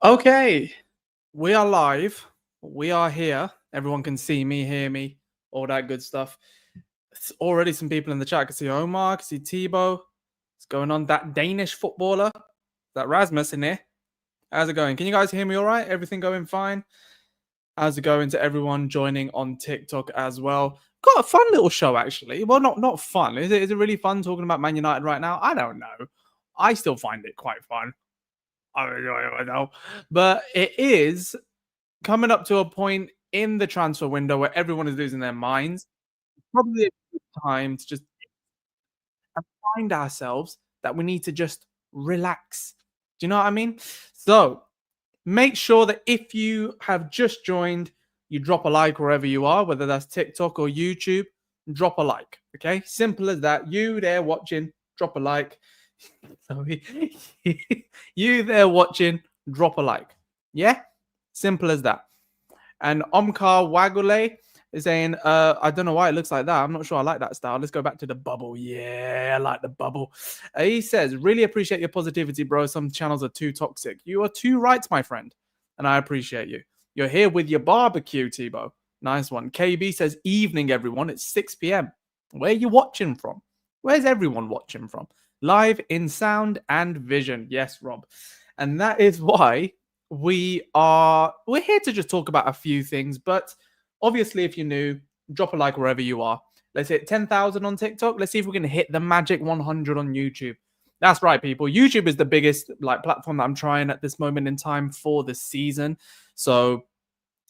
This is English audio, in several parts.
Okay, we are live. We are here. Everyone can see me, hear me, all that good stuff. It's already some people in the chat. I can see Omar, I can see Tebow. What's going on? That Danish footballer, that Rasmus in here. How's it going? Can you guys hear me all right? Everything going fine? How's it going to everyone joining on TikTok as well? Got a fun little show actually. Well, not fun. Is it really fun talking about Man United right now? I don't know. I still find it quite fun. I know. But it is coming up to a point in the transfer window where everyone is losing their minds. Probably a good time to just find ourselves that we need to just relax. Do you know what I mean? So make sure that if you have just joined, you drop a like wherever you are, whether that's TikTok or YouTube, drop a like. Okay, simple as that. You there watching, drop a like. Sorry. You there watching, drop a like. Yeah, simple as that. And Omkar Wagule is saying, I don't know why it looks like that. I'm not sure I like that style. Let's go back to the bubble. Yeah, I like the bubble. He says, really appreciate your positivity, bro. Some channels are too toxic. You are too right, my friend. And I appreciate you. You're here with your barbecue, Tebow. Nice one. KB says, evening, everyone. It's 6 p.m. Where are you watching from? Where's everyone watching from? Live in sound and vision. Yes, Rob. And that is why we're here to just talk about a few things, but obviously if you're new, drop a like wherever you are. Let's hit 10,000 on TikTok. Let's see if we can hit the magic 100 on YouTube. That's right, people. YouTube is the biggest platform that I'm trying at this moment in time for the season. So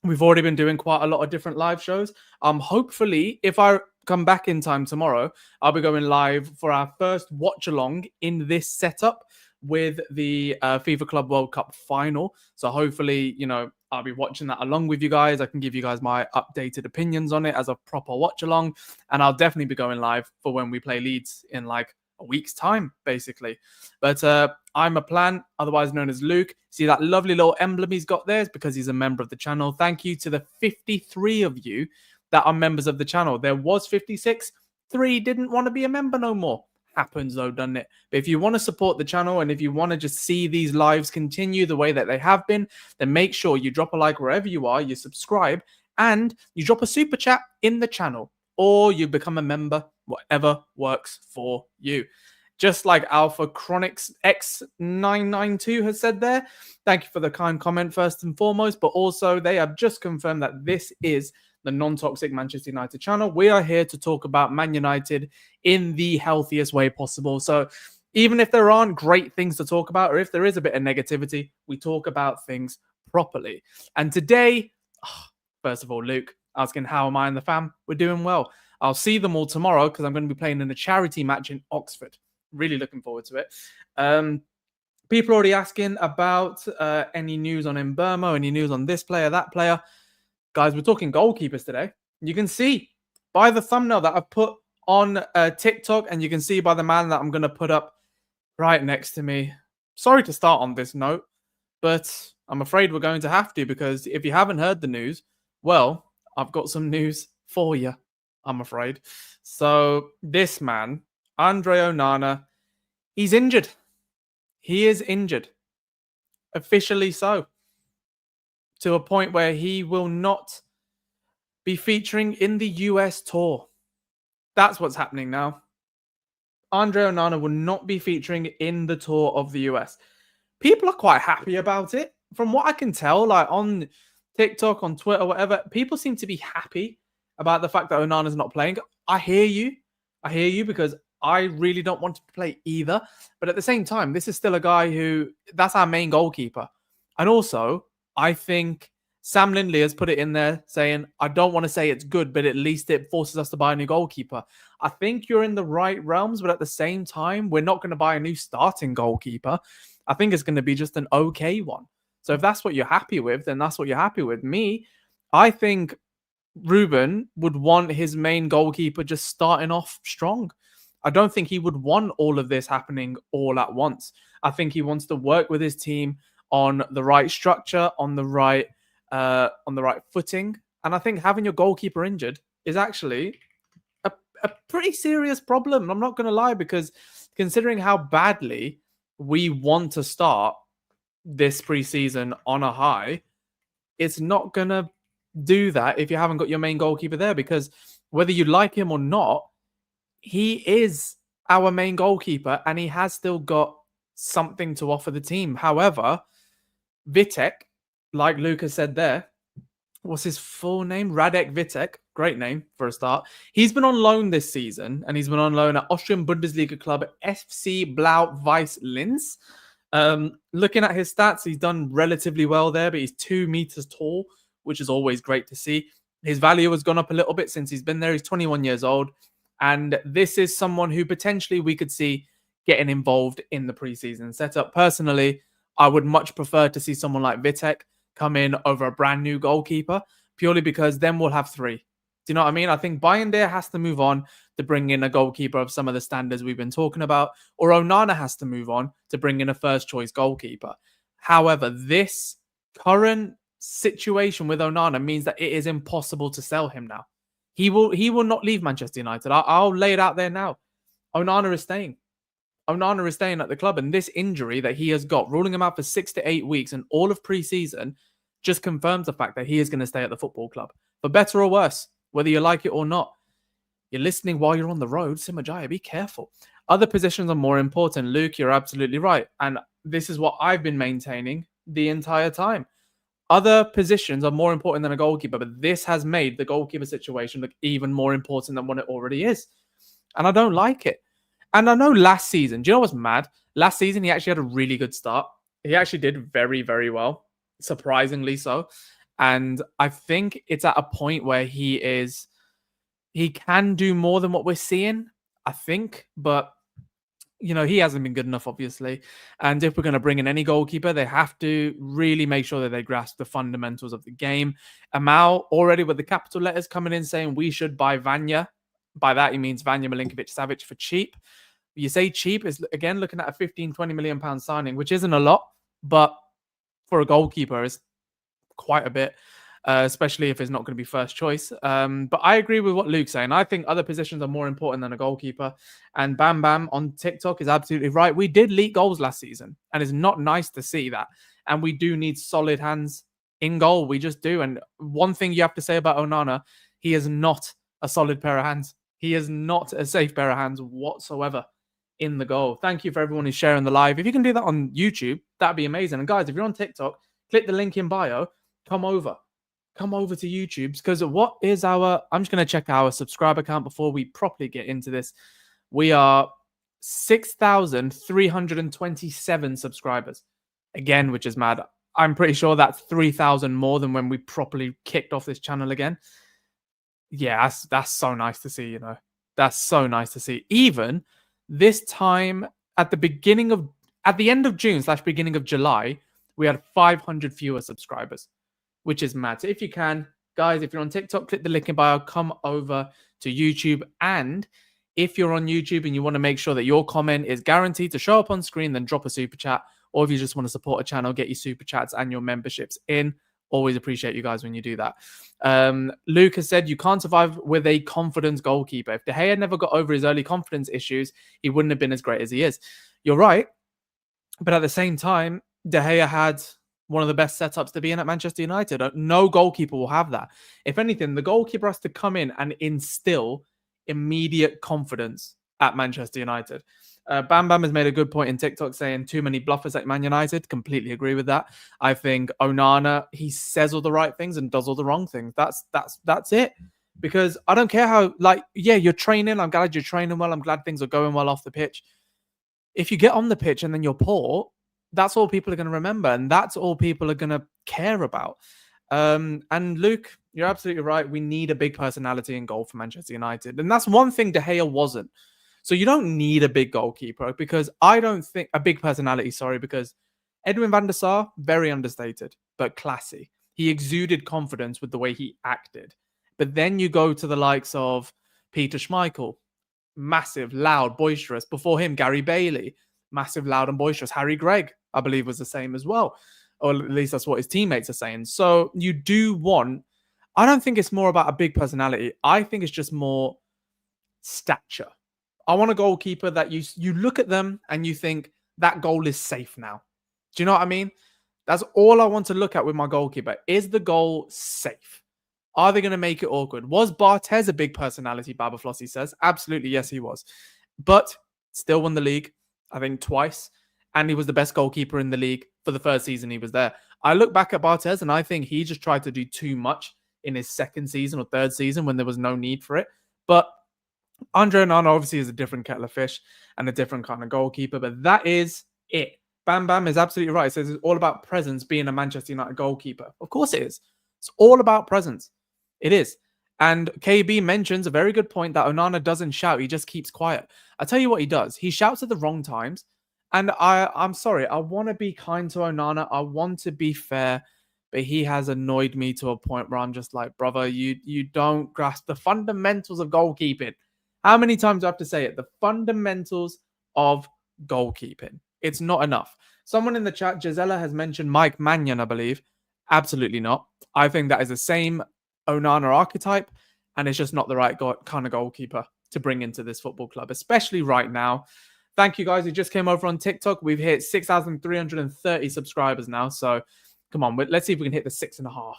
we've already been doing quite a lot of different live shows. Hopefully, if I come back in time tomorrow, I'll be going live for our first watch along in this setup with the FIFA Club World Cup final. So hopefully, I'll be watching that along with you guys. I can give you guys my updated opinions on it as a proper watch along, and I'll definitely be going live for when we play Leeds in like a week's time, basically. But I'm a plan, otherwise known as Luke. See that lovely little emblem he's got there? It's because he's a member of the channel. Thank you to the 53 of you that are members of the channel. There was 56. 3 didn't want to be a member no more. Happens though, doesn't it? But if you want to support the channel and if you want to just see these lives continue the way that they have been, then make sure you drop a like wherever you are, you subscribe, and you drop a super chat in the channel, or you become a member, whatever works for you. Just like Alpha Chronics X992 has said there. Thank you for the kind comment first and foremost, but also they have just confirmed that this is the non-toxic Manchester United channel. We are here to talk about Man United in the healthiest way possible. So even if there aren't great things to talk about, or if there is a bit of negativity, we talk about things properly. And today, first of all, Luke, asking how am I and the fam? We're doing well. I'll see them all tomorrow because I'm going to be playing in a charity match in Oxford. Really looking forward to it. People already asking about any news on Mbermo, any news on this player, that player. Guys, we're talking goalkeepers today. You can see by the thumbnail that I've put on TikTok, and you can see by the man that I'm going to put up right next to me. Sorry to start on this note, but I'm afraid we're going to have to, because if you haven't heard the news, well, I've got some news for you, I'm afraid. So this man, Andre Onana, he's injured. He is injured. Officially so. To a point where he will not be featuring in the US tour. That's what's happening now. Andre Onana will not be featuring in the tour of the US. People are quite happy about it. From what I can tell, like on TikTok, on Twitter, whatever, people seem to be happy about the fact that Onana's not playing. I hear you. I hear you, because I really don't want to play either. But at the same time, this is still a guy who, that's our main goalkeeper. And also, I think Sam Lindley has put it in there saying, I don't want to say it's good, but at least it forces us to buy a new goalkeeper. I think you're in the right realms, but at the same time, we're not going to buy a new starting goalkeeper. I think it's going to be just an okay one. So if that's what you're happy with, then that's what you're happy with. Me, I think Ruben would want his main goalkeeper just starting off strong. I don't think he would want all of this happening all at once. I think he wants to work with his team on the right structure, on the right footing. And I think having your goalkeeper injured is actually a pretty serious problem. I'm not going to lie, because considering how badly we want to start, this preseason on a high, it's not going to do that if you haven't got your main goalkeeper there, because whether you like him or not, he is our main goalkeeper and he has still got something to offer the team. However, Vitek, like Lucas said there, what's his full name? Radek Vitek. Great name for a start. He's been on loan this season, and he's been on loan at Austrian Bundesliga club FC Blau-Weiß Linz. Looking at his stats, he's done relatively well there, but he's 2 meters tall, which is always great to see. His value has gone up a little bit since he's been there. He's 21 years old, and this is someone who potentially we could see getting involved in the preseason setup. Personally, I would much prefer to see someone like Vitek come in over a brand new goalkeeper, purely because then we'll have 3. Do you know what I mean? I think Bayindir has to move on to bring in a goalkeeper of some of the standards we've been talking about, or Onana has to move on to bring in a first choice goalkeeper. However, this current situation with Onana means that it is impossible to sell him now. He will not leave Manchester United. I'll lay it out there now. Onana is staying. Onana is staying at the club, and this injury that he has got, ruling him out for 6 to 8 weeks and all of pre-season, just confirms the fact that he is going to stay at the football club. For better or worse, whether you like it or not. You're listening while you're on the road, Simajaya, be careful. Other positions are more important. Luke, you're absolutely right. And this is what I've been maintaining the entire time. Other positions are more important than a goalkeeper, but this has made the goalkeeper situation look even more important than what it already is. And I don't like it. And I know last season, do you know what's mad? Last season, he actually had a really good start. He actually did very, very well, surprisingly so. And I think it's at a point where he can do more than what we're seeing, I think. But, you know, he hasn't been good enough, obviously. And if we're going to bring in any goalkeeper, they have to really make sure that they grasp the fundamentals of the game. Amal, already with the capital letters coming in saying we should buy Vanya. By that, he means Vanya Milinkovic-Savic for cheap. You say cheap is, again, looking at a 15, 20 million pound signing, which isn't a lot, but for a goalkeeper is quite a bit, especially if it's not going to be first choice. But I agree with what Luke's saying. I think other positions are more important than a goalkeeper. And Bam Bam on TikTok is absolutely right. We did leak goals last season, and it's not nice to see that. And we do need solid hands in goal. We just do. And one thing you have to say about Onana, he is not a solid pair of hands. He is not a safe pair of hands whatsoever in the goal. Thank you for everyone who's sharing the live. If you can do that on YouTube, that'd be amazing. And guys, if you're on TikTok, click the link in bio. Come over to YouTube, because what is I'm just going to check our subscriber count before we properly get into this. We are 6,327 subscribers. Again, which is mad. I'm pretty sure that's 3,000 more than when we properly kicked off this channel again. Yeah, that's so nice to see, you know. That's so nice to see. Even this time at the end of June / beginning of July, we had 500 fewer subscribers, which is mad. So if you can, guys, if you're on TikTok, click the link in bio, come over to YouTube. And if you're on YouTube and you want to make sure that your comment is guaranteed to show up on screen, then drop a super chat. Or if you just want to support a channel, get your super chats and your memberships in. Always appreciate you guys when you do that. Luke has said you can't survive with a confidence goalkeeper. If De Gea never got over his early confidence issues, he wouldn't have been as great as he is. You're right. But at the same time, De Gea had one of the best setups to be in at Manchester United. No goalkeeper will have that. If anything, the goalkeeper has to come in and instill immediate confidence at Manchester United. Bam Bam has made a good point in TikTok saying too many bluffers at Man United. Completely agree with that. I think Onana, he says all the right things and does all the wrong things. That's it. Because I don't care how, you're training. I'm glad you're training well. I'm glad things are going well off the pitch. If you get on the pitch and then you're poor, that's all people are going to remember. And that's all people are going to care about. And Luke, you're absolutely right. We need a big personality in goal for Manchester United. And that's one thing De Gea wasn't. So you don't need a big goalkeeper, because I don't think a big personality, because Edwin van der Sar, very understated, but classy. He exuded confidence with the way he acted. But then you go to the likes of Peter Schmeichel, massive, loud, boisterous. Before him, Gary Bailey, massive, loud and boisterous. Harry Gregg, I believe, was the same as well. Or at least that's what his teammates are saying. So you do want, I don't think it's more about a big personality. I think it's just more stature. I want a goalkeeper that you look at them and you think that goal is safe now. Do you know what I mean? That's all I want to look at with my goalkeeper. Is the goal safe? Are they going to make it awkward? Was Barthez a big personality, Baba Flossie says? Absolutely, yes, he was. But still won the league, I think, twice. And he was the best goalkeeper in the league for the first season he was there. I look back at Barthez and I think he just tried to do too much in his second season or third season when there was no need for it. But Andre Onana obviously is a different kettle of fish and a different kind of goalkeeper, but that is it. Bam Bam is absolutely right. It says it's all about presence being a Manchester United goalkeeper. Of course it is. It's all about presence. It is. And KB mentions a very good point that Onana doesn't shout. He just keeps quiet. I'll tell you what he does. He shouts at the wrong times. And I'm sorry. I want to be kind to Onana. I want to be fair. But he has annoyed me to a point where I'm just like, brother, you don't grasp the fundamentals of goalkeeping. How many times do I have to say it? The fundamentals of goalkeeping. It's not enough. Someone in the chat, Gisela, has mentioned Mike Mannion, I believe. Absolutely not. I think that is the same Onana archetype, and it's just not the right kind of goalkeeper to bring into this football club, especially right now. Thank you guys who just came over on TikTok. We've hit 6,330 subscribers now, so come on, let's see if we can hit the 6.5.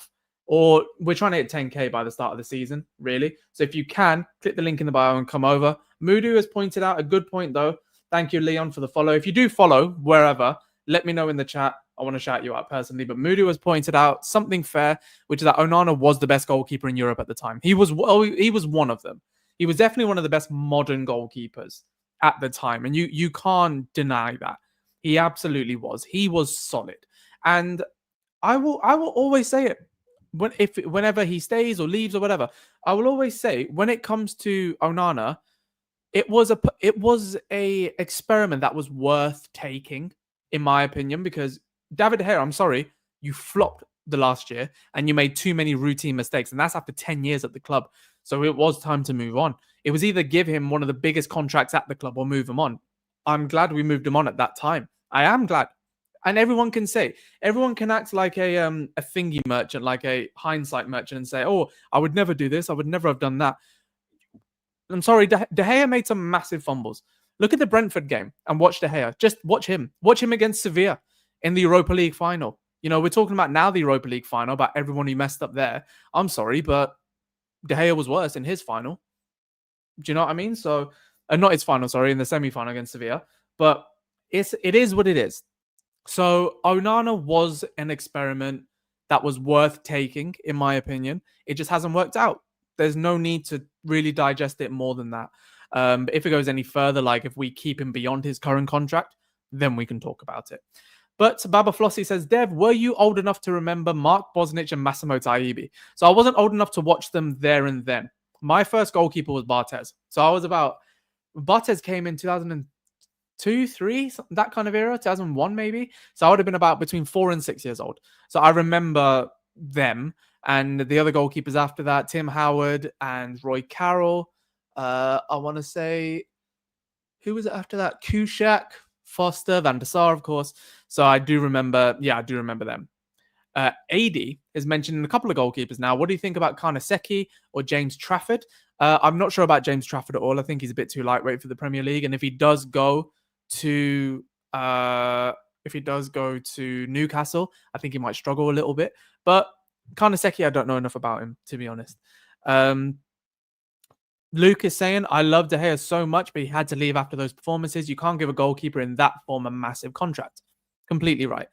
Or we're trying to hit 10K by the start of the season, really. So if you can, click the link in the bio and come over. Mudu has pointed out a good point, though. Thank you, Leon, for the follow. If you do follow wherever, let me know in the chat. I want to shout you out personally. But Mudu has pointed out something fair, which is that Onana was the best goalkeeper in Europe at the time. He was one of them. He was definitely one of the best modern goalkeepers at the time. And you can't deny that. He absolutely was. He was solid. And I will always say it. Whenever he stays or leaves or whatever, I will always say when it comes to Onana, it was a experiment that was worth taking, in my opinion, because David De Gea, I'm sorry, you flopped the last year and you made too many routine mistakes, and that's after 10 years at the club. So it was time to move on. It was either give him one of the biggest contracts at the club or move him on. I'm glad we moved him on at that time. I am glad. And everyone can act like a thingy merchant, like a hindsight merchant, and say, oh, I would never do this. I would never have done that. I'm sorry, De Gea made some massive fumbles. Look at the Brentford game and watch De Gea. Just watch him. Watch him against Sevilla in the Europa League final. You know, we're talking about now the Europa League final, about everyone who messed up there. I'm sorry, but De Gea was worse in his final. Do you know what I mean? So, not his final, sorry, in the semi-final against Sevilla. But it is what it is. So Onana was an experiment that was worth taking, in my opinion. It just hasn't worked out. There's no need to really digest it more than that. But if it goes any further, like if we keep him beyond his current contract, then we can talk about it. But Baba Flossie says, Dev, were you old enough to remember Mark Bosnich and Massimo Taibbi? So I wasn't old enough to watch them there and then. My first goalkeeper was Barthez. So Barthez came in 2002, 3, that kind of era, 2001 maybe. So I would have been about between 4 and 6 years old. So I remember them. And the other goalkeepers after that, Tim Howard and Roy Carroll. I want to say, who was it after that? Kushak, Foster, Van der Sar, of course. So I do remember them. AD is mentioned in a couple of goalkeepers now. What do you think about Karnaseki or James Trafford? I'm not sure about James Trafford at all. I think he's a bit too lightweight for the Premier League. And if he does go to Newcastle, I think he might struggle a little bit. But Karnaseki, I don't know enough about him, to be honest. Luke is saying, I love De Gea so much, but he had to leave after those performances. You can't give a goalkeeper in that form a massive contract. Completely right.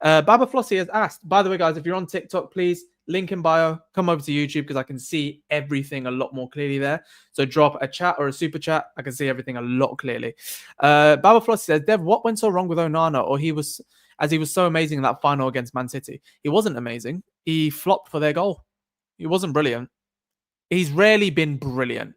Baba Flossie has asked, by the way, guys, if you're on TikTok, please, link in bio, come over to YouTube because I can see everything a lot more clearly there. So drop a chat or a super chat. I can see everything a lot clearly. Baba Flossie says, Dev, what went so wrong with Onana? Or he was so amazing in that final against Man City. He wasn't amazing. He flopped for their goal. He wasn't brilliant. He's rarely been brilliant.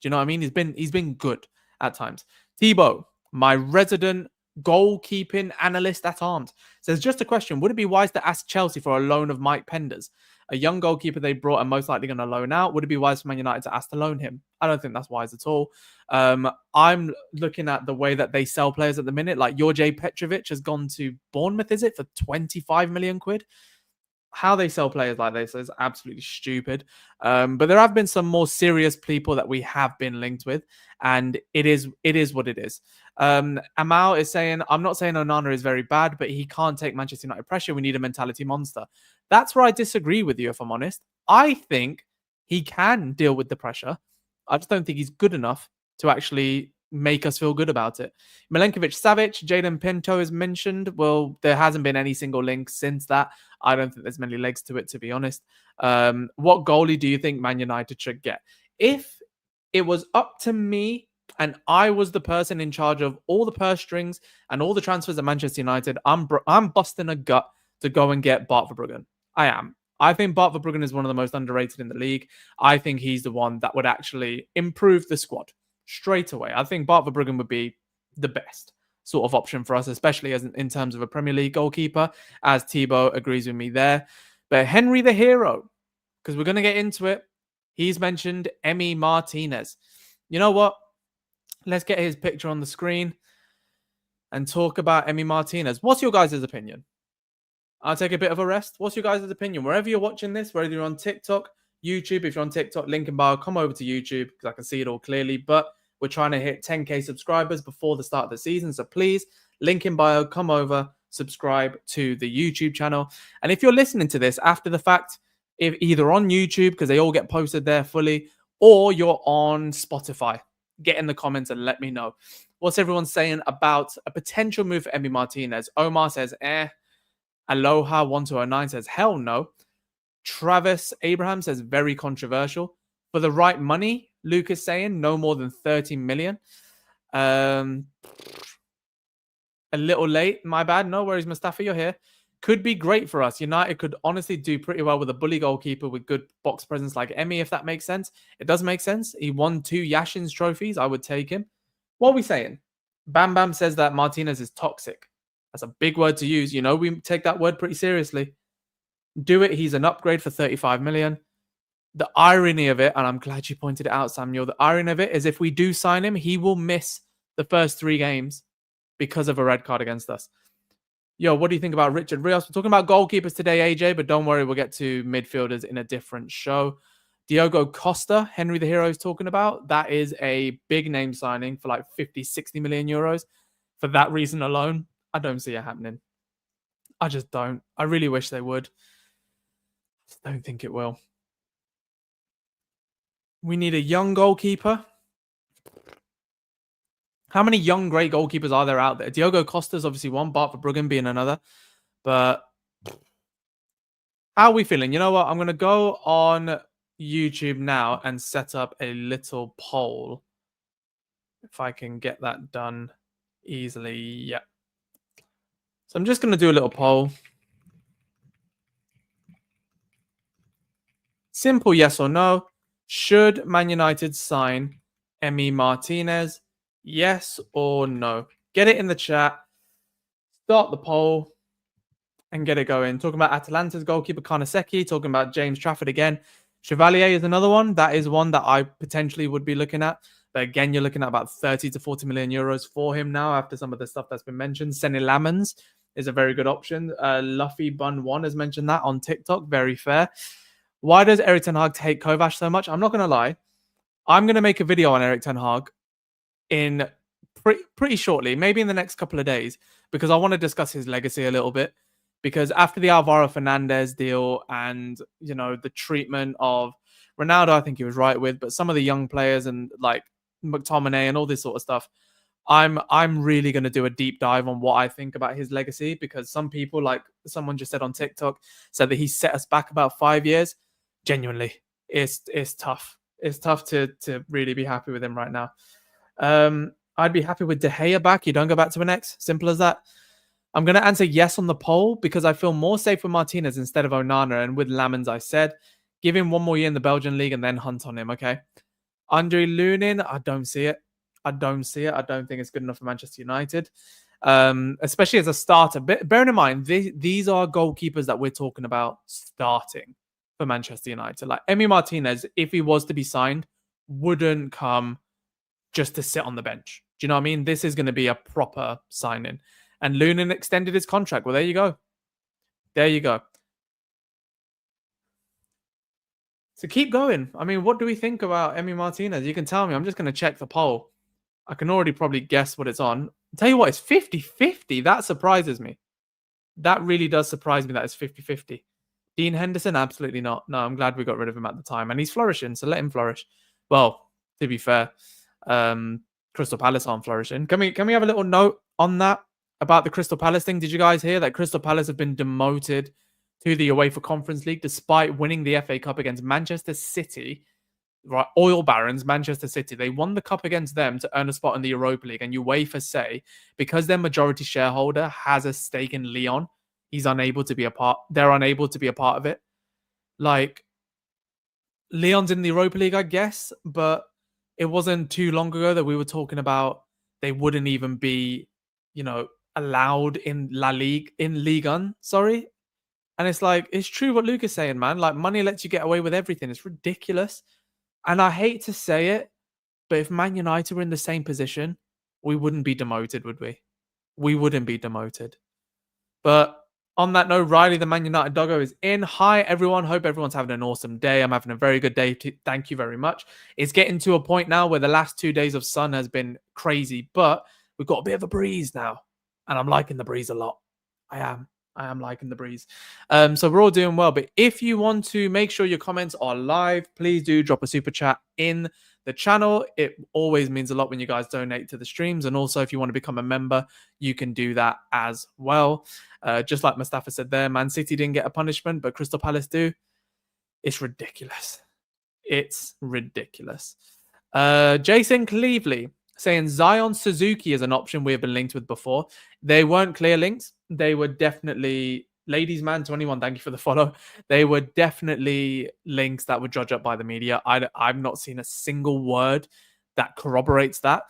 Do you know what I mean? He's been good at times. Thibaut, my resident goalkeeping analyst at arms, says, just a question. Would it be wise to ask Chelsea for a loan of Mike Penders? A young goalkeeper they brought and most likely going to loan out. Would it be wise for Man United to ask to loan him? I don't think that's wise at all. I'm looking at the way that they sell players at the minute. Like Jorge Petrovic has gone to Bournemouth, is it, for 25 million quid? how they sell players like this is absolutely stupid. But there have been some more serious people that we have been linked with, and it is what it is. Amal is saying, I'm not saying Onana is very bad, but he can't take Manchester United pressure. We need a mentality monster. That's where I disagree with you, if I'm honest. I think he can deal with the pressure. I just don't think he's good enough to actually make us feel good about it. Milenkovic Savic, Jadon Pinto is mentioned. Well, there hasn't been any single link since that. I don't think there's many legs to it, to be honest. What goalie do you think Man United should get? If it was up to me and I was the person in charge of all the purse strings and all the transfers at Manchester United, I'm busting a gut to go and get Bart Verbruggen. I am. I think Bart Verbruggen is one of the most underrated in the league. I think he's the one that would actually improve the squad straight away. I think Bart Verbruggen would be the best sort of option for us, especially as in terms of a Premier League goalkeeper, as Thibaut agrees with me there. But Henry the Hero, because we're going to get into it, he's mentioned Emi Martinez. You know what? Let's get his picture on the screen and talk about Emi Martinez. What's your guys' opinion? I'll take a bit of a rest. What's your guys' opinion? Wherever you're watching this, whether you're on TikTok, YouTube, if you're on TikTok, link in bio, come over to YouTube because I can see it all clearly. But we're trying to hit 10K subscribers before the start of the season. So please, link in bio, come over, subscribe to the YouTube channel. And if you're listening to this after the fact, if either on YouTube, because they all get posted there fully, or you're on Spotify, get in the comments and let me know. What's everyone saying about a potential move for Emi Martinez? Omar says, Aloha 1209 says, hell no. Travis Abraham says, very controversial. For the right money, Luke is saying no more than 30 million. A little late, my bad. No worries, Mustafa, you're here. Could be great for us. United could honestly do pretty well with a bully goalkeeper with good box presence like Emi, if that makes sense. It does make sense. He won 2 Yashin's trophies. I would take him. What are we saying? Bam Bam says that Martinez is toxic. That's a big word to use. You know, we take that word pretty seriously. Do it. He's an upgrade for 35 million. The irony of it, and I'm glad you pointed it out, Samuel, the irony of it is if we do sign him, he will miss the first 3 games because of a red card against us. Yo, what do you think about Richard Rios? We're talking about goalkeepers today, AJ, but don't worry, we'll get to midfielders in a different show. Diogo Costa, Henry the Hero is talking about. That is a big name signing for like 50, 60 million euros. For that reason alone, I don't see it happening. I just don't. I really wish they would. I don't think it will. We need a young goalkeeper. How many young, great goalkeepers are there out there? Diogo Costa's obviously one, Bart Verbruggen being another. But how are we feeling? You know what? I'm going to go on YouTube now and set up a little poll. If I can get that done easily. Yeah. So I'm just going to do a little poll. Simple yes or no. Should Man United sign Emi Martinez? Yes or no? Get it in the chat. Start the poll and get it going. Talking about Atalanta's goalkeeper, Karnaseki. Talking about James Trafford again. Chevalier is another one. That is one that I potentially would be looking at. But again, you're looking at about 30 to 40 million euros for him now after some of the stuff that's been mentioned. Sene Lamans is a very good option. Luffy Bun 1 has mentioned that on TikTok. Very fair. Why does Erik Ten Hag hate Kovac so much? I'm not going to lie. I'm going to make a video on Erik Ten Hag in pretty shortly, maybe in the next couple of days, because I want to discuss his legacy a little bit. Because after the Alvaro Fernandez deal and, you know, the treatment of Ronaldo, I think he was right with, but some of the young players and like McTominay and all this sort of stuff, I'm really going to do a deep dive on what I think about his legacy, because some people, like someone just said on TikTok, said that he set us back about 5 years. Genuinely, it's tough. It's tough to really be happy with him right now. I'd be happy with De Gea back. You don't go back to an ex. Simple as that. I'm going to answer yes on the poll because I feel more safe with Martinez instead of Onana. And with Lamans, I said, give him 1 more year in the Belgian league and then hunt on him, okay? Andre Lunin, I don't see it. I don't see it. I don't think it's good enough for Manchester United, especially as a starter. Bearing in mind, these are goalkeepers that we're talking about starting for Manchester United. Like Emi Martinez, if he was to be signed, wouldn't come just to sit on the bench. Do you know what I mean? This is going to be a proper signing. And Lunin extended his contract. Well, there you go. There you go. So keep going. I mean, what do we think about Emi Martinez? You can tell me. I'm just going to check the poll. I can already probably guess what it's on. I'll tell you what, it's 50-50. That surprises me. That really does surprise me that it's 50-50. Dean Henderson, absolutely not. No, I'm glad we got rid of him at the time. And he's flourishing, so let him flourish. Well, to be fair, Crystal Palace aren't flourishing. Can we have a little note on that about the Crystal Palace thing? Did you guys hear that Crystal Palace have been demoted to the UEFA Conference League despite winning the FA Cup against Manchester City? Right, oil barons, Manchester City. They won the cup against them to earn a spot in the Europa League. And UEFA say, because their majority shareholder has a stake in Lyon, he's unable to be a part. They're unable to be a part of it. Like, Lyon's in the Europa League, I guess, but it wasn't too long ago that we were talking about they wouldn't even be, allowed in La Ligue, in Ligue 1, sorry. And it's like, it's true what Luke is saying, man. Like, money lets you get away with everything. It's ridiculous. And I hate to say it, but if Man United were in the same position, we wouldn't be demoted, would we? We wouldn't be demoted. But on that note, Riley, the Man United doggo, is in. Hi, everyone. Hope everyone's having an awesome day. I'm having a very good day. Thank you very much. It's getting to a point now where the last 2 days of sun has been crazy, but we've got a bit of a breeze now. And I'm liking the breeze a lot. I am liking the breeze. So we're all doing well. But if you want to make sure your comments are live, please do drop a super chat in the channel. It always means a lot when you guys donate to the streams. And also, if you want to become a member, you can do that as well. Just like Mustafa said there, Man City didn't get a punishment, but Crystal Palace do. It's ridiculous. It's ridiculous. Jason Cleveley saying Zion Suzuki is an option we have been linked with before. They weren't clear links. They were definitely, ladies man 21, thank you for the follow. They were definitely links that were judged up by the media. I've not seen a single word that corroborates that.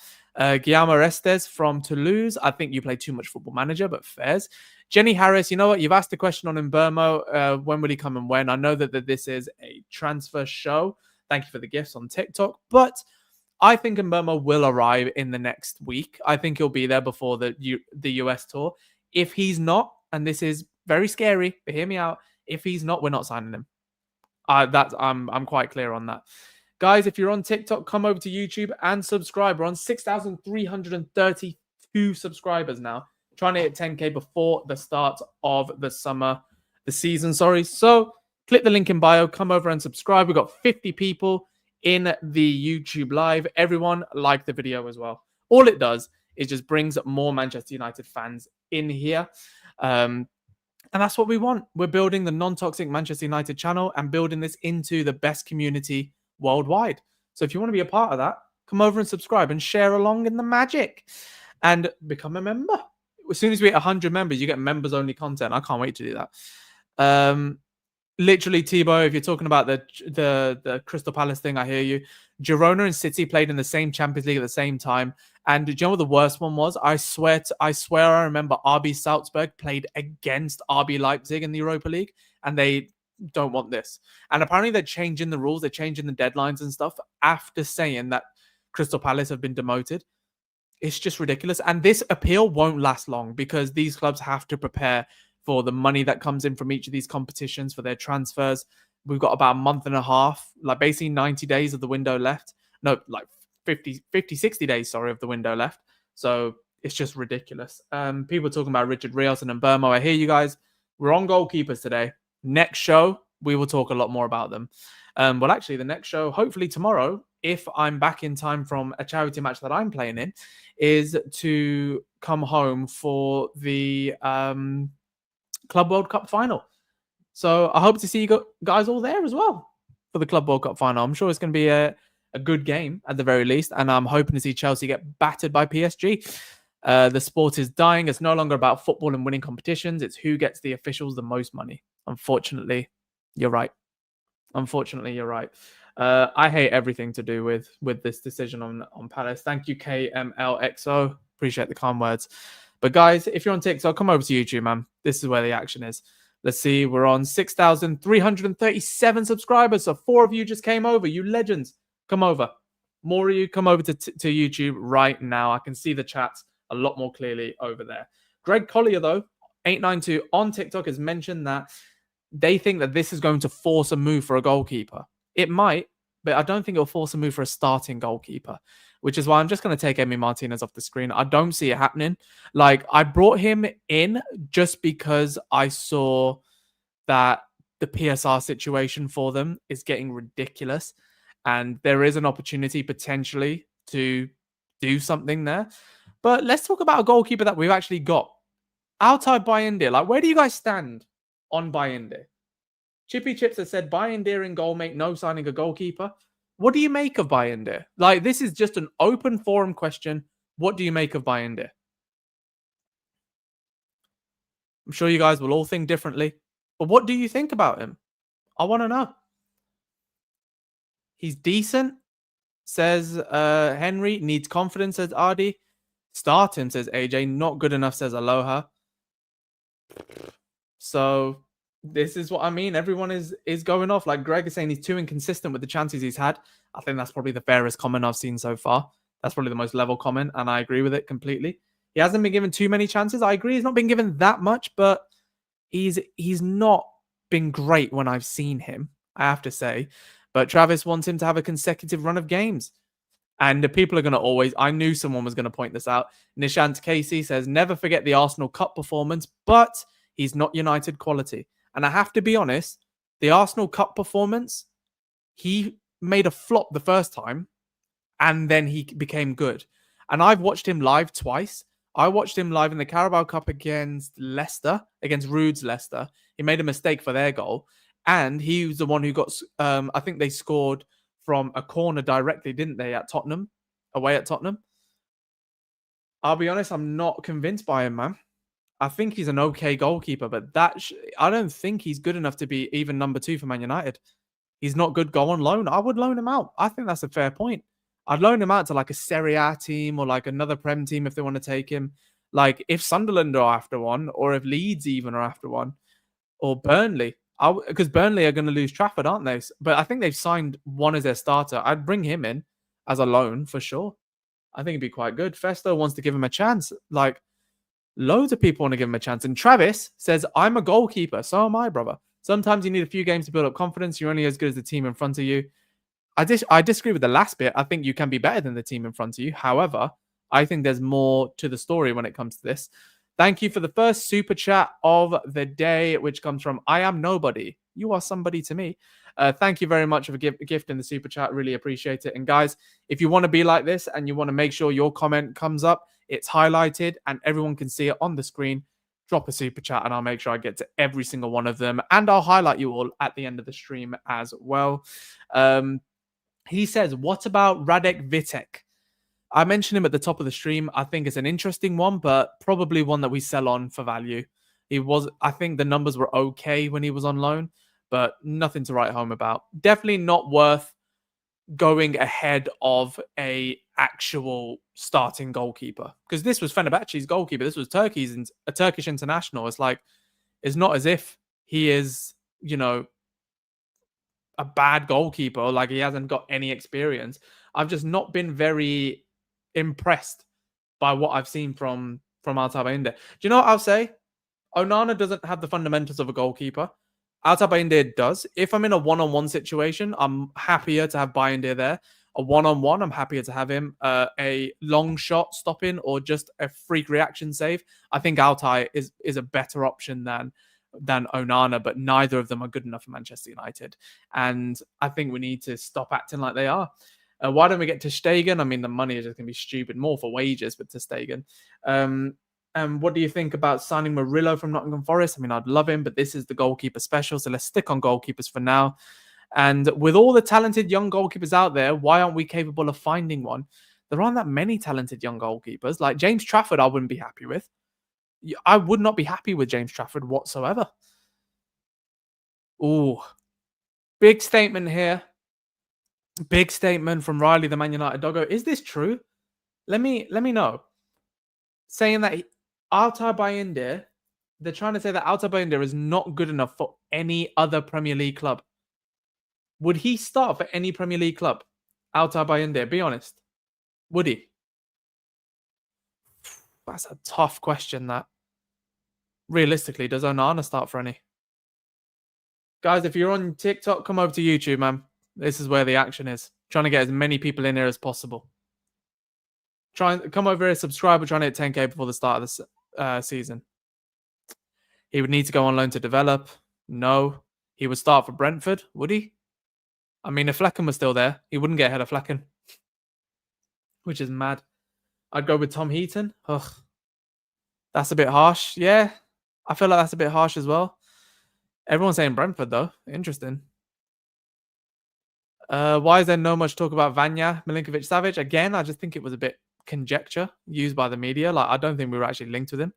Guillermo Restes from Toulouse. I think you play too much Football Manager, but fairs. Jenny Harris, you know what? You've asked a question on Mbermo. When will he come and when? I know that this is a transfer show. Thank you for the gifts on TikTok. But I think Mbermo will arrive in the next week. I think he'll be there before the US tour. If he's not, and this is very scary, but hear me out. If he's not, we're not signing him. I'm quite clear on that. Guys, if you're on TikTok, come over to YouTube and subscribe. We're on 6,332 subscribers now. Trying to hit 10K before the start of the season. So click the link in bio, come over and subscribe. We've got 50 people in the YouTube live. Everyone like the video as well. All it does is just brings more Manchester United fans in here. And that's what we want. We're building the non-toxic Manchester United channel and building this into the best community worldwide. So if you want to be a part of that, come over and subscribe and share along in the magic and become a member. As soon as we hit 100 members, you get members-only content. I can't wait to do that. Literally, Thibaut, if you're talking about the Crystal Palace thing, I hear you. Girona and City played in the same Champions League at the same time. And do you know what the worst one was? I swear I remember RB Salzburg played against RB Leipzig in the Europa League, and they don't want this. And apparently they're changing the rules, they're changing the deadlines and stuff after saying that Crystal Palace have been demoted. It's just ridiculous. And this appeal won't last long because these clubs have to prepare for the money that comes in from each of these competitions for their transfers. We've got about a month and a half, like basically 90 days of the window left. No, like 60 days, of the window left. So it's just ridiculous. People talking about Richard Rios and Mbermo. I hear you guys. We're on goalkeepers today. Next show, we will talk a lot more about them. Well, actually, the next show, hopefully tomorrow, if I'm back in time from a charity match that I'm playing in, is to come home for the Club World Cup final. So I hope to see you guys all there as well for the Club World Cup final. I'm sure it's going to be a good game at the very least. And I'm hoping to see Chelsea get battered by PSG. The sport is dying. It's no longer about football and winning competitions. It's who gets the officials the most money. Unfortunately, you're right. I hate everything to do with this decision on Palace. Thank you, KMLXO. Appreciate the kind words. But guys, if you're on TikTok, come over to YouTube, man. This is where the action is. Let's see. We're on 6,337 subscribers. So 4 of you just came over. You legends. Come over. More of you, come over to YouTube right now. I can see the chats a lot more clearly over there. Greg Collier, though, 892 on TikTok has mentioned that they think that this is going to force a move for a goalkeeper. It might, but I don't think it'll force a move for a starting goalkeeper, which is why I'm just going to take Emi Martinez off the screen. I don't see it happening. Like, I brought him in just because I saw that the PSR situation for them is getting ridiculous. And there is an opportunity potentially to do something there. But let's talk about a goalkeeper that we've actually got. Altay Bayindir. Like, where do you guys stand on Bayindir? Chippy Chips has said Bayindir in goal, mate. No signing a goalkeeper. What do you make of Bayindir? Like, this is just an open forum question. What do you make of Bayindir? I'm sure you guys will all think differently. But what do you think about him? I want to know. He's decent, says Henry. Needs confidence, says Ardi. Start him, says AJ. Not good enough, says Aloha. So this is what I mean. Everyone is going off. Like Greg is saying, he's too inconsistent with the chances he's had. I think that's probably the fairest comment I've seen so far. That's probably the most level comment, and I agree with it completely. He hasn't been given too many chances. I agree. He's not been given that much, but he's not been great when I've seen him, I have to say. But Travis wants him to have a consecutive run of games. And the people are going to always... I knew someone was going to point this out. Nishant Casey says, never forget the Arsenal Cup performance, but he's not United quality. And I have to be honest, the Arsenal Cup performance, he made a flop the first time, and then he became good. And I've watched him live twice. I watched him live in the Carabao Cup against Leicester, against Rude's Leicester. He made a mistake for their goal. And he was the one who got, I think they scored from a corner directly, didn't they, at Tottenham? Away at Tottenham. I'll be honest, I'm not convinced by him, man. I think he's an okay goalkeeper, but I don't think he's good enough to be even number 2 for Man United. He's not good. Go on loan. I would loan him out. I think that's a fair point. I'd loan him out to like a Serie A team or like another Prem team if they want to take him. Like if Sunderland are after one, or if Leeds even are after one, or Burnley. Because Burnley are going to lose Trafford, aren't they? But I think they've signed one as their starter. I'd bring him in as a loan for sure. I think it'd be quite good. Festo wants to give him a chance. Like, loads of people want to give him a chance. And Travis says, I'm a goalkeeper. So am I, brother. Sometimes you need a few games to build up confidence. You're only as good as the team in front of you. I disagree with the last bit. I think you can be better than the team in front of you. However, I think there's more to the story when it comes to this. Thank you for the first super chat of the day, which comes from I Am Nobody. You are somebody to me. Thank you very much for gifting the super chat. Really appreciate it. And guys, if you want to be like this and you want to make sure your comment comes up, it's highlighted and everyone can see it on the screen, drop a super chat and I'll make sure I get to every single one of them. And I'll highlight you all at the end of the stream as well. He says, what about Radek Vitek? I mentioned him at the top of the stream. I think it's an interesting one, but probably one that we sell on for value. I think the numbers were okay when he was on loan, but nothing to write home about. Definitely not worth going ahead of a actual starting goalkeeper, because this was Fenerbahce's goalkeeper. This was a Turkish international. It's not as if he is, a bad goalkeeper, like he hasn't got any experience. I've just not been very impressed by what I've seen from Altay Bayindir. Do you know what I'll say? Onana doesn't have the fundamentals of a goalkeeper. Altay Bayindir does. If I'm in a one-on-one situation, I'm happier to have Bayindir there. A one-on-one, I'm happier to have him. A long shot stopping or just a freak reaction save. I think Altay is a better option than Onana, but neither of them are good enough for Manchester United. And I think we need to stop acting like they are. Why don't we get to Stegen? I mean, the money is just going to be stupid. More for wages, but to Stegen. And what do you think about signing Murillo from Nottingham Forest? I mean, I'd love him, but this is the goalkeeper special, so let's stick on goalkeepers for now. And with all the talented young goalkeepers out there, why aren't we capable of finding one? There aren't that many talented young goalkeepers. Like James Trafford, I wouldn't be happy with. I would not be happy with James Trafford whatsoever. Ooh, big statement here. Big statement from Riley, the Man United doggo. Is this true? Let me know. Saying that Altay Bayindir, they're trying to say that Altay Bayindir is not good enough for any other Premier League club. Would he start for any Premier League club? Altay Bayindir, be honest. Would he? That's a tough question, that. Realistically, does Onana start for any? Guys, if you're on TikTok, come over to YouTube, man. This is where the action is. Trying to get as many people in here as possible. Try and come over here, subscribe. We're trying to hit 10k before the start of the season. He would need to go on loan to develop. No. He would start for Brentford, would he? I mean, if Flecken was still there, he wouldn't get ahead of Flecken, which is mad. I'd go with Tom Heaton. Ugh. That's a bit harsh. Yeah, I feel like that's a bit harsh as well. Everyone's saying Brentford, though. Interesting. Why is there no much talk about Vanya, Milinkovic-Savic? Again, I just think it was a bit conjecture used by the media. Like, I don't think we were actually linked with him.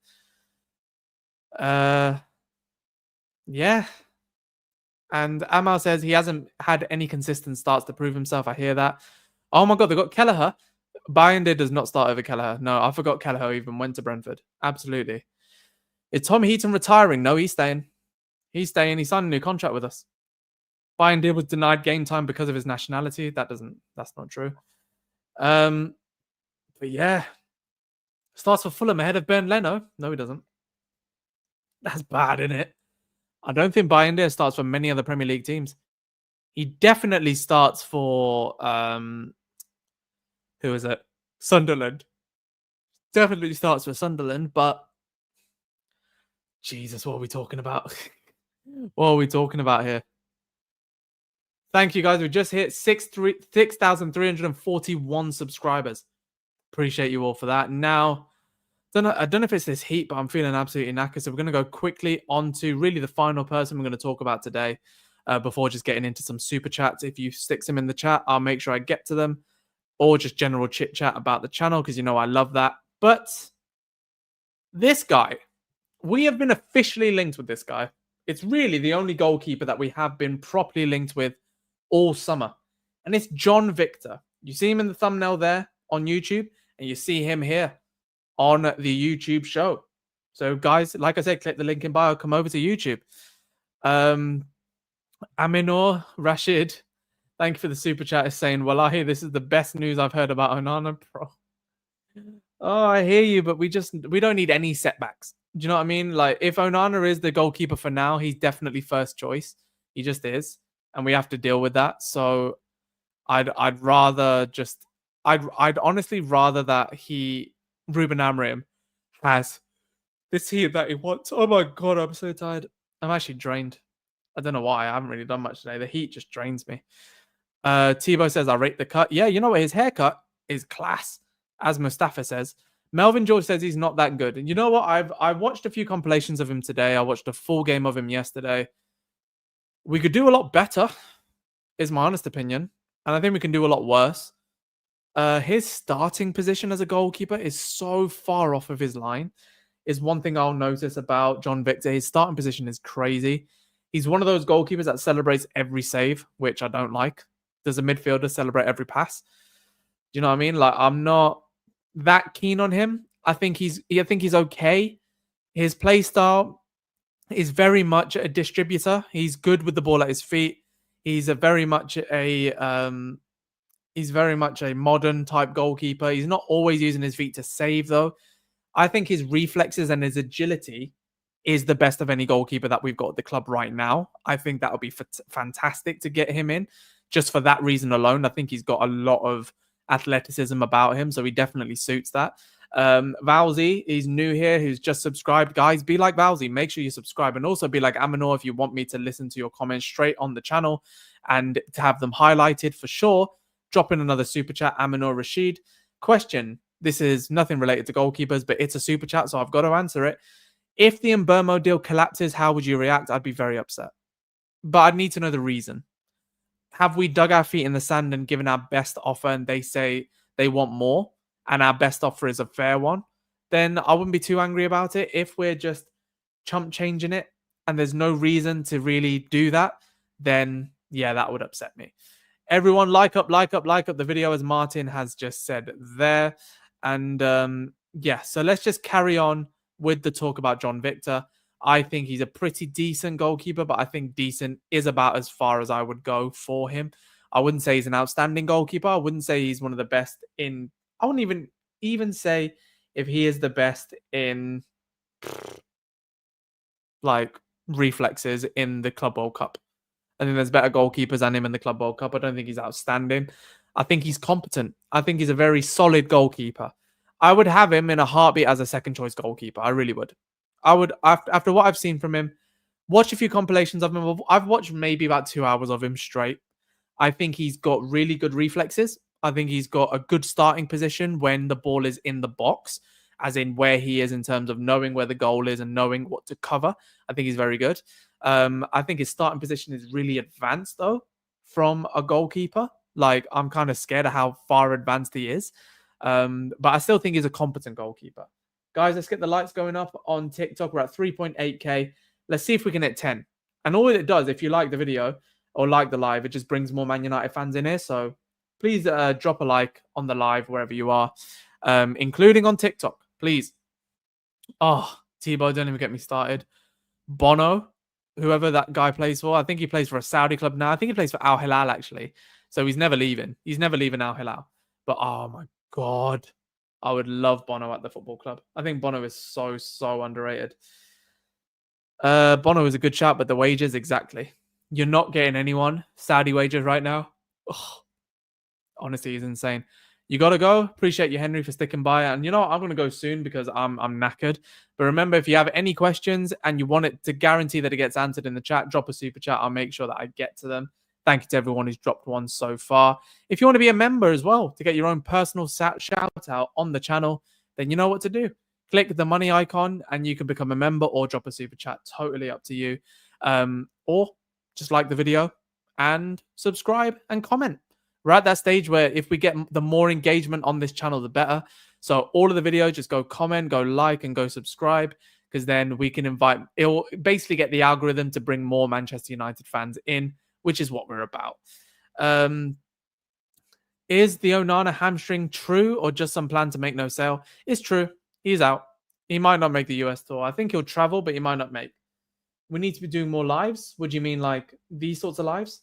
Yeah. And Amal says he hasn't had any consistent starts to prove himself. I hear that. Oh my God, they got Kelleher. Bayindir does not start over Kelleher. No, I forgot Kelleher even went to Brentford. Absolutely. Is Tom Heaton retiring? No, he's staying. He's staying. He signed a new contract with us. Bayindir was denied game time because of his nationality. That's not true. But yeah. Starts for Fulham ahead of Ben Leno. No, he doesn't. That's bad, isn't it? I don't think Bayindir starts for many other Premier League teams. He definitely starts for who is it? Sunderland. Definitely starts for Sunderland, but Jesus, what are we talking about? What are we talking about here? Thank you, guys. We just hit 6,341 subscribers. Appreciate you all for that. Now, I don't know if it's this heat, but I'm feeling absolutely knackered. So we're going to go quickly on to really the final person we're going to talk about today before just getting into some super chats. If you stick them in the chat, I'll make sure I get to them, or just general chit chat about the channel because you know I love that. But this guy, we have been officially linked with this guy. It's really the only goalkeeper that we have been properly linked with all summer. And it's John Victor. You see him in the thumbnail there on YouTube, and you see him here on the YouTube show. So guys, like I said, click the link in bio, come over to YouTube. Aminor Rashid, thank you for the super chat, is saying, Wallahi, this is the best news I've heard about Onana, bro. Oh, I hear you, but we don't need any setbacks. Do you know what I mean? Like, if Onana is the goalkeeper for now, he's definitely first choice. He just is. And we have to deal with that. So I'd honestly rather that Ruben Amorim has this team that he wants. Oh my God, I'm so tired. I'm actually drained. I don't know why. I haven't really done much today. The heat just drains me. Tebow says, I rate the cut. Yeah, you know what? His haircut is class, as Mustafa says. Melvin George says he's not that good. And you know what? I've watched a few compilations of him today. I watched a full game of him yesterday. We could do a lot better, is my honest opinion. And I think we can do a lot worse. His starting position as a goalkeeper is so far off of his line. Is one thing I'll notice about John Victor. His starting position is crazy. He's one of those goalkeepers that celebrates every save, which I don't like. Does a midfielder celebrate every pass? Do you know what I mean? Like, I'm not that keen on him. I think he's okay. His play style is very much a distributor. He's good with the ball at his feet. He's very much a modern type goalkeeper. He's not always using his feet to save, though. I think his reflexes and his agility is the best of any goalkeeper that we've got at the club right now. I think that would be fantastic to get him in. Just for that reason alone, I think he's got a lot of athleticism about him, so he definitely suits that. Valsey, he's new here, who's just subscribed. Guys, be like Valsey. Make sure you subscribe. And also be like Aminor if you want me to listen to your comments straight on the channel and to have them highlighted for sure. Drop in another super chat, Aminor Rashid. Question. This is nothing related to goalkeepers, but it's a super chat, so I've got to answer it. If the Mbermo deal collapses, how would you react? I'd be very upset. But I'd need to know the reason. Have we dug our feet in the sand and given our best offer and they say they want more and our best offer is a fair one? Then I wouldn't be too angry about it. If we're just chump changing it and there's no reason to really do that, then yeah, that would upset me. Everyone, like up the video, as Martin has just said there. And yeah, so let's just carry on with the talk about John Victor. I think he's a pretty decent goalkeeper, but I think decent is about as far as I would go for him. I wouldn't say he's an outstanding goalkeeper. I wouldn't say he's one of the best in... I wouldn't even say if he is the best in like reflexes in the Club World Cup. I think there's better goalkeepers than him in the Club World Cup. I don't think he's outstanding. I think he's competent. I think he's a very solid goalkeeper. I would have him in a heartbeat as a second choice goalkeeper. I really would. I would, after what I've seen from him, watch a few compilations of him. I've watched maybe about 2 hours of him straight. I think he's got really good reflexes. I think he's got a good starting position when the ball is in the box, as in where he is in terms of knowing where the goal is and knowing what to cover. I think he's very good. I think his starting position is really advanced, though, from a goalkeeper. Like, I'm kind of scared of how far advanced he is. But I still think he's a competent goalkeeper. Guys, let's get the lights going up on TikTok. We're at 3.8K. Let's see if we can hit 10. And all it does, if you like the video or like the live, it just brings more Man United fans in here. So please drop a like on the live wherever you are, including on TikTok, please. Oh, Tebow, don't even get me started. Bono, whoever that guy plays for. I think he plays for a Saudi club now. I think he plays for Al Hilal, actually. So he's never leaving. He's never leaving Al Hilal. But oh my God, I would love Bono at the football club. I think Bono is so underrated. Bono is a good shout, but the wages, exactly. You're not getting anyone Saudi wages right now. Ugh. Honestly, he's insane. You got to go. Appreciate you, Henry, for sticking by. And you know what? I'm going to go soon because I'm knackered. But remember, if you have any questions and you want it to guarantee that it gets answered in the chat, drop a super chat. I'll make sure that I get to them. Thank you to everyone who's dropped one so far. If you want to be a member as well to get your own personal shout out on the channel, then you know what to do. Click the money icon and you can become a member or drop a super chat. Totally up to you. Or just like the video and subscribe and comment. We're at that stage where if we get the more engagement on this channel, the better. So all of the videos, just go comment, go like, and go subscribe, because then we can it'll basically get the algorithm to bring more Manchester United fans in, which is what we're about. Is the Onana hamstring true or just some plan to make no sale? It's true. He's out. He might not make the US tour. I think he'll travel, but he might not make. We need to be doing more lives. Would you mean like these sorts of lives?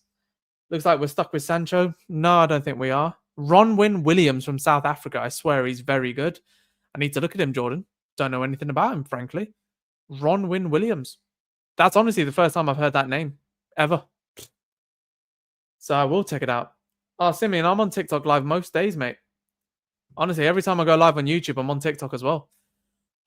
Looks like we're stuck with Sancho. No, I don't think we are. Ronwin Williams from South Africa. I swear he's very good. I need to look at him, Jordan. Don't know anything about him, frankly. Ronwin Williams. That's honestly the first time I've heard that name ever. So I will check it out. Oh, Simeon, I'm on TikTok live most days, mate. Honestly, every time I go live on YouTube, I'm on TikTok as well.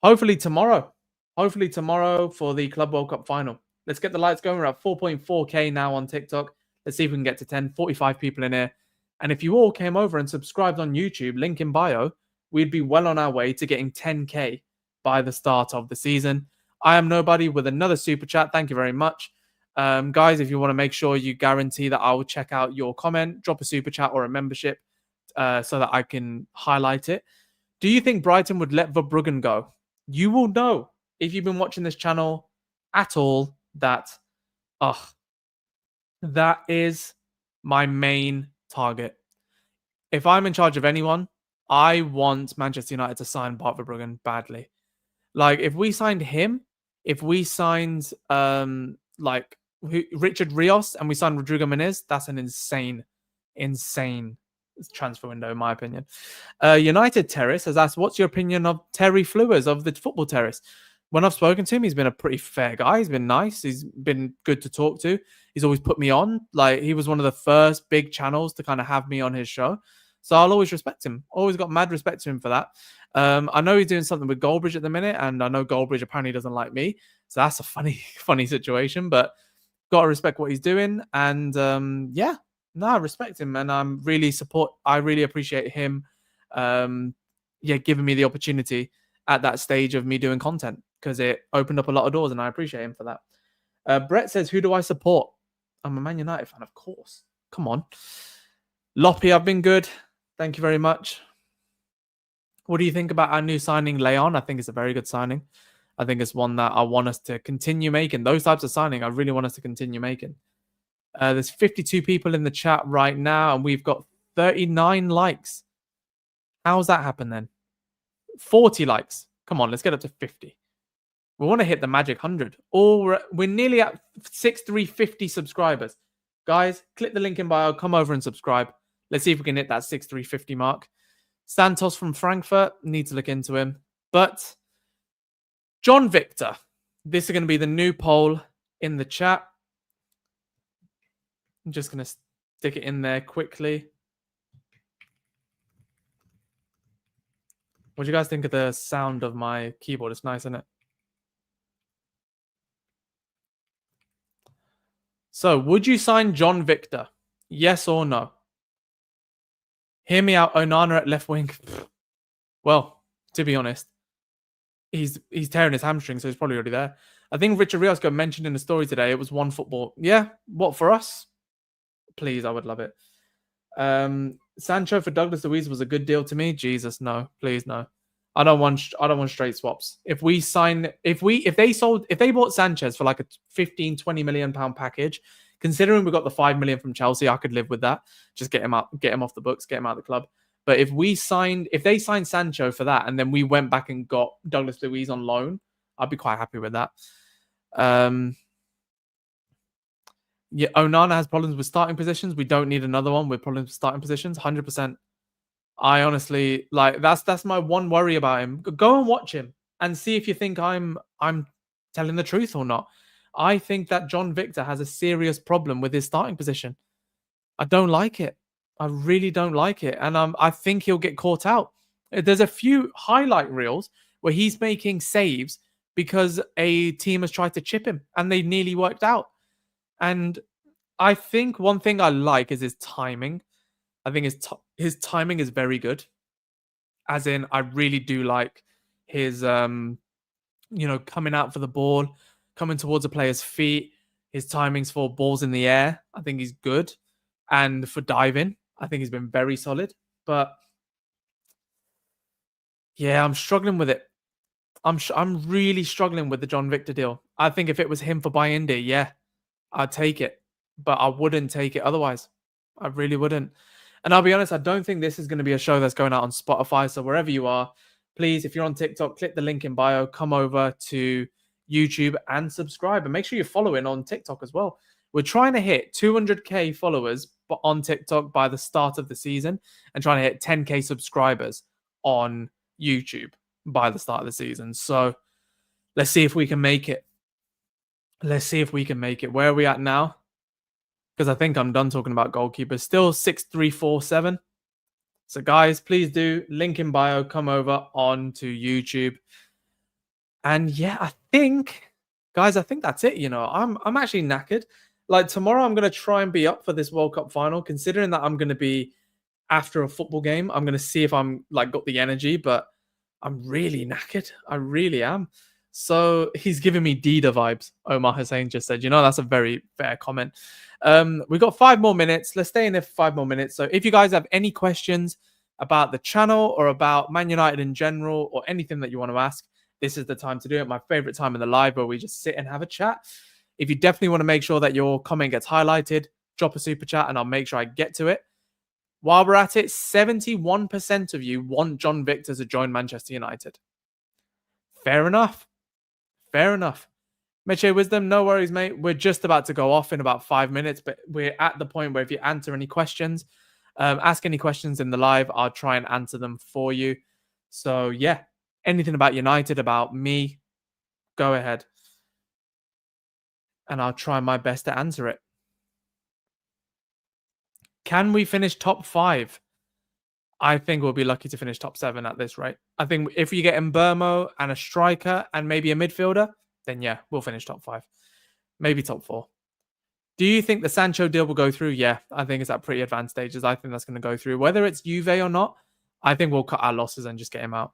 Hopefully tomorrow for the Club World Cup final. Let's get the lights going. We're at 4.4K now on TikTok. Let's see if we can get to 10. 45 people in here. And if you all came over and subscribed on YouTube, link in bio, we'd be well on our way to getting 10K by the start of the season. I am Nobody with another super chat. Thank you very much. Guys, if you want to make sure you guarantee that I will check out your comment, drop a super chat or a membership so that I can highlight it. Do you think Brighton would let Verbruggen go? You will know if you've been watching this channel at all that that is my main target. If I'm in charge of anyone, I want Manchester United to sign Bart Verbruggen badly. Like, if we signed him, if we signed Richard Rios and we signed Rodrigo Menez, that's an insane transfer window, in my opinion. United Terrace has asked, what's your opinion of Terry Flewers of the Football Terrace? When I've spoken to him, he's been a pretty fair guy. He's been nice. He's been good to talk to. He's always put me on. Like, he was one of the first big channels to kind of have me on his show. So I'll always respect him. Always got mad respect to him for that. I know he's doing something with Goldbridge at the minute, and I know Goldbridge apparently doesn't like me. So that's a funny situation, but got to respect what he's doing. And I respect him, and I really appreciate him giving me the opportunity at that stage of me doing content, because it opened up a lot of doors, and I appreciate him for that. Brett says, who do I support? I'm a Man United fan, of course. Come on. Loppy, I've been good. Thank you very much. What do you think about our new signing, Leon? I think it's a very good signing. I think it's one that I want us to continue making. Those types of signing, I really want us to continue making. There's 52 people in the chat right now, and we've got 39 likes. How's that happen then? 40 likes. Come on, let's get up to 50. We want to hit the magic 100. We're nearly at 6,350 subscribers. Guys, click the link in bio. Come over and subscribe. Let's see if we can hit that 6,350 mark. Santos from Frankfurt. Need to look into him. But John Victor. This is going to be the new poll in the chat. I'm just going to stick it in there quickly. What do you guys think of the sound of my keyboard? It's nice, isn't it? So, would you sign John Victor? Yes or no? Hear me out. Onana at left wing. Well, to be honest, he's tearing his hamstring, so he's probably already there. I think Richard Riosco mentioned in the story today it was one football. Yeah, what for us? Please, I would love it. Sancho for Douglas Luiz was a good deal to me. Jesus, no, please no. I don't want straight swaps. If they bought Sanchez for like a 15, 20 million pound package, considering we got the 5 million from Chelsea, I could live with that. Just get him out, get him off the books, get him out of the club. But if they signed Sancho for that and then we went back and got Douglas Luiz on loan, I'd be quite happy with that. Yeah, Onana has problems with starting positions. We don't need another one with problems with starting positions. 100%. I honestly that's my one worry about him. Go and watch him and see if you think I'm telling the truth or not. I think that John Victor has a serious problem with his starting position. I don't like it. I really don't like it, and I think he'll get caught out. There's a few highlight reels where he's making saves because a team has tried to chip him and they nearly worked out. And I think one thing I like is his timing. I think his timing is very good. As in, I really do like his, coming out for the ball, coming towards a player's feet. His timings for balls in the air, I think he's good. And for diving, I think he's been very solid. But yeah, I'm struggling with it. I'm really struggling with the John Victor deal. I think if it was him for Bayindir, yeah, I'd take it. But I wouldn't take it otherwise. I really wouldn't. And I'll be honest, I don't think this is going to be a show that's going out on Spotify. So wherever you are, please, if you're on TikTok, click the link in bio, come over to YouTube and subscribe. And make sure you're following on TikTok as well. We're trying to hit 200k followers on TikTok by the start of the season and trying to hit 10k subscribers on YouTube by the start of the season. So let's see if we can make it. Let's see if we can make it. Where are we at now? Because I think I'm done talking about goalkeepers. Still 6347. So guys, please do link in bio, come over onto YouTube. And yeah, I think that's it. I'm actually knackered. Like tomorrow, I'm going to try and be up for this World Cup final, considering that I'm going to be after a football game. I'm going to see if I'm got the energy, but I'm really knackered. I really am. So he's giving me Dida vibes. Omar Hussein just said, that's a very fair comment. We've got 5 more minutes. Let's stay in there for 5 more minutes. So if you guys have any questions about the channel or about Man United in general or anything that you want to ask, this is the time to do it. My favorite time in the live where we just sit and have a chat. If you definitely want to make sure that your comment gets highlighted, drop a super chat and I'll make sure I get to it. While we're at it, 71% of you want John Victor to join Manchester United. Fair enough. Fair enough. Meche Wisdom, no worries, mate. We're just about to go off in about 5 minutes, but we're at the point where if you answer any questions, ask any questions in the live, I'll try and answer them for you. So, yeah, anything about United, about me, go ahead. And I'll try my best to answer it. Can we finish top 5? I think we'll be lucky to finish top 7 at this rate. I think if you get Mbermo and a striker and maybe a midfielder, then yeah, we'll finish top 5. Maybe top 4. Do you think the Sancho deal will go through? Yeah, I think it's at pretty advanced stages. I think that's going to go through. Whether it's Juve or not, I think we'll cut our losses and just get him out.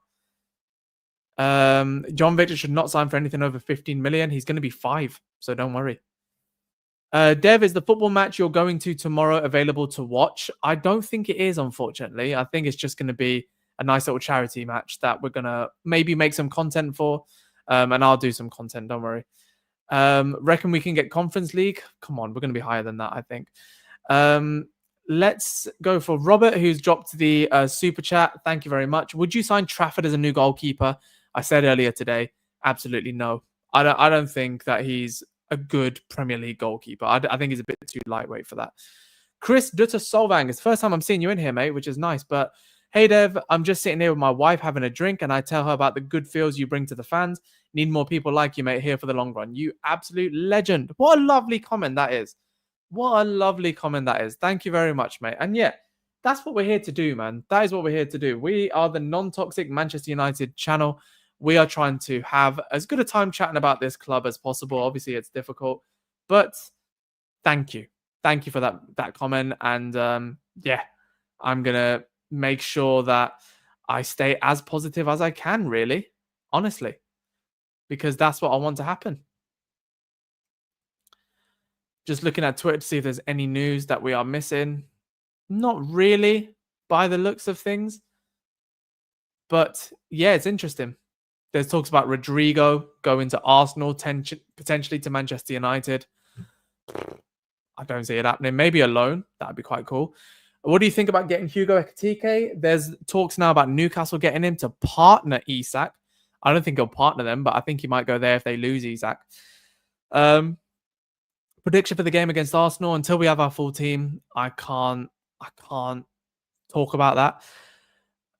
John Victor should not sign for anything over 15 million. He's going to be 5, so don't worry. Dev, is the football match you're going to tomorrow available to watch? I don't think it is, unfortunately. I think it's just going to be a nice little charity match that we're going to maybe make some content for. And I'll do some content, don't worry. Reckon we can get Conference League? Come on, we're going to be higher than that, I think. Let's go for Robert, who's dropped the super chat. Thank you very much. Would you sign Trafford as a new goalkeeper? I said earlier today, absolutely no. I don't think that he's a good Premier League goalkeeper. I think he's a bit too lightweight for that. Chris Dutta Solvang, it's the first time I'm seeing you in here, mate, which is nice. But hey, Dev, I'm just sitting here with my wife having a drink, and I tell her about the good feels you bring to the fans. Need more people like you, mate, here for the long run. You absolute legend. What a lovely comment that is. What a lovely comment that is. Thank you very much, mate. And yeah, that's what we're here to do, man. That is what we're here to do. We are the non-toxic Manchester United channel. We are trying to have as good a time chatting about this club as possible. Obviously, it's difficult, but thank you. Thank you for that comment. And yeah, I'm going to make sure that I stay as positive as I can, really, honestly, because that's what I want to happen. Just looking at Twitter to see if there's any news that we are missing. Not really, by the looks of things. But yeah, it's interesting. There's talks about Rodrigo going to Arsenal, potentially to Manchester United. I don't see it happening. Maybe a loan. That'd be quite cool. What do you think about getting Hugo Ekitike? There's talks now about Newcastle getting him to partner Isak. I don't think he'll partner them, but I think he might go there if they lose Isak. Prediction for the game against Arsenal. Until we have our full team, I can't talk about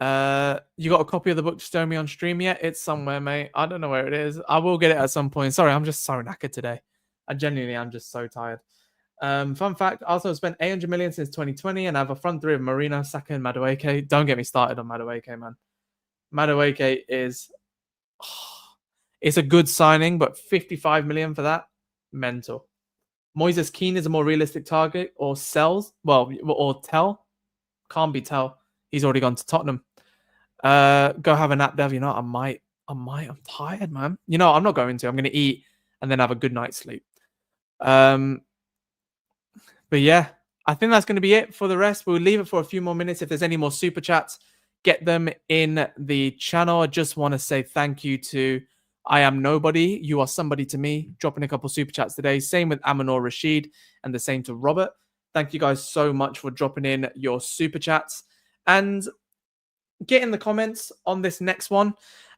that. You got a copy of the book to show me on stream yet? It's somewhere, mate. I don't know where it is. I will get it at some point. Sorry, I'm just so knackered today. I genuinely am just so tired. Fun fact, Arsenal spent 800 million since 2020 and have a front three of Marino, Saka and Madueke. Don't get me started on Madueke, man. Madueke is... it's a good signing, but 55 million for that? Mental. Moises Keane is a more realistic target, or sells. Well, or Tell. Can't be Tell. He's already gone to Tottenham. Go have a nap, Dev. You know, I might. I'm tired, man. You know, I'm not going to. I'm going to eat and then have a good night's sleep. But yeah, I think that's going to be it for the rest. We'll leave it for a few more minutes. If there's any more super chats, get them in the channel. I just want to say thank you to I Am Nobody. You are somebody to me. Dropping a couple super chats today. Same with Amanor Rashid and the same to Robert. Thank you guys so much for dropping in your super chats. And get in the comments on this next one.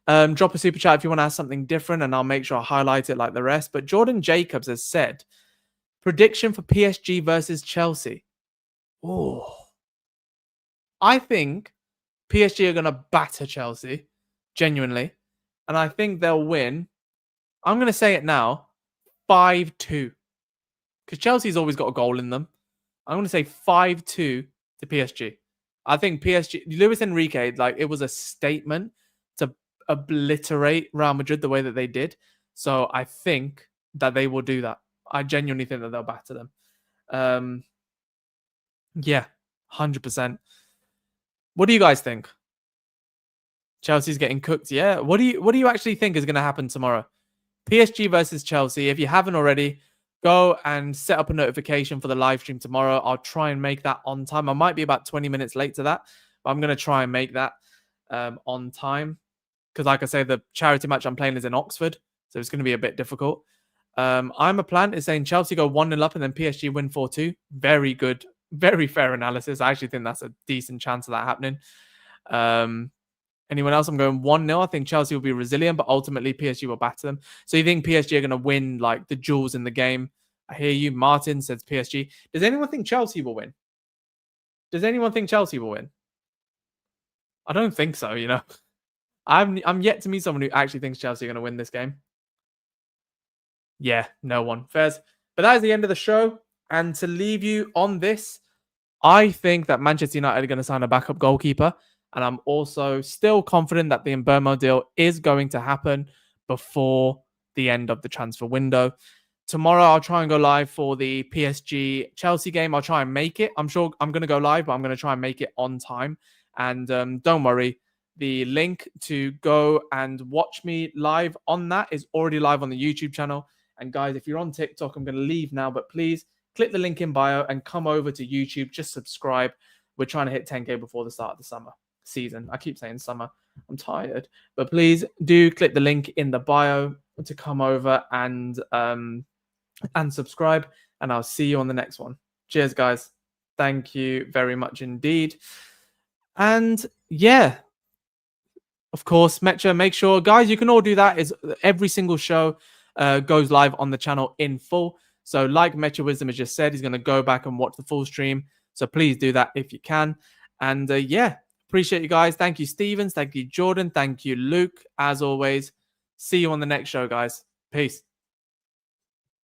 Drop a super chat if you want to ask something different, and I'll make sure I highlight it like the rest. But Jordan Jacobs has said, prediction for PSG versus Chelsea. Oh, I think PSG are going to batter Chelsea, genuinely. And I think they'll win. I'm going to say it now, 5-2. Because Chelsea's always got a goal in them. I'm going to say 5-2 to PSG. I think PSG, Luis Enrique, like, it was a statement to obliterate Real Madrid the way that they did. So I think that they will do that. I genuinely think that they'll batter them. Yeah, 100%. What do you guys think? Chelsea's getting cooked. Yeah. What do you actually think is going to happen tomorrow? PSG versus Chelsea. If you haven't already, go and set up a notification for the live stream tomorrow. I'll try and make that on time. I might be about 20 minutes late to that, but I'm going to try and make that on time. Because like I say, the charity match I'm playing is in Oxford, so it's going to be a bit difficult. I'm a Plant is saying Chelsea go 1-0 up and then PSG win 4-2. Very good. Very fair analysis. I actually think that's a decent chance of that happening. Anyone else? I'm going 1-0. I think Chelsea will be resilient, but ultimately PSG will batter them. So you think PSG are going to win like the jewels in the game? I hear you. Martin says PSG. Does anyone think Chelsea will win? Does anyone think Chelsea will win? I don't think so, you know. I'm yet to meet someone who actually thinks Chelsea are going to win this game. Yeah, no one. Fairs. But that is the end of the show. And to leave you on this, I think that Manchester United are going to sign a backup goalkeeper. And I'm also still confident that the Mbeumo deal is going to happen before the end of the transfer window. Tomorrow, I'll try and go live for the PSG Chelsea game. I'll try and make it. I'm sure I'm going to go live, but I'm going to try and make it on time. And don't worry, the link to go and watch me live on that is already live on the YouTube channel. And guys, if you're on TikTok, I'm going to leave now, but please click the link in bio and come over to YouTube. Just subscribe. We're trying to hit 10K before the start of the summer season. I keep saying summer. I'm tired. But please do click the link in the bio to come over and subscribe. And I'll see you on the next one. Cheers, guys. Thank you very much indeed. And yeah, of course, Metro, make sure, guys, you can all do that. Is every single show goes live on the channel in full. So like Metro Wisdom has just said, he's going to go back and watch the full stream. So please do that if you can. And yeah, appreciate you guys. Thank you, Stevens. Thank you, Jordan. Thank you, Luke. As always, see you on the next show, guys. Peace.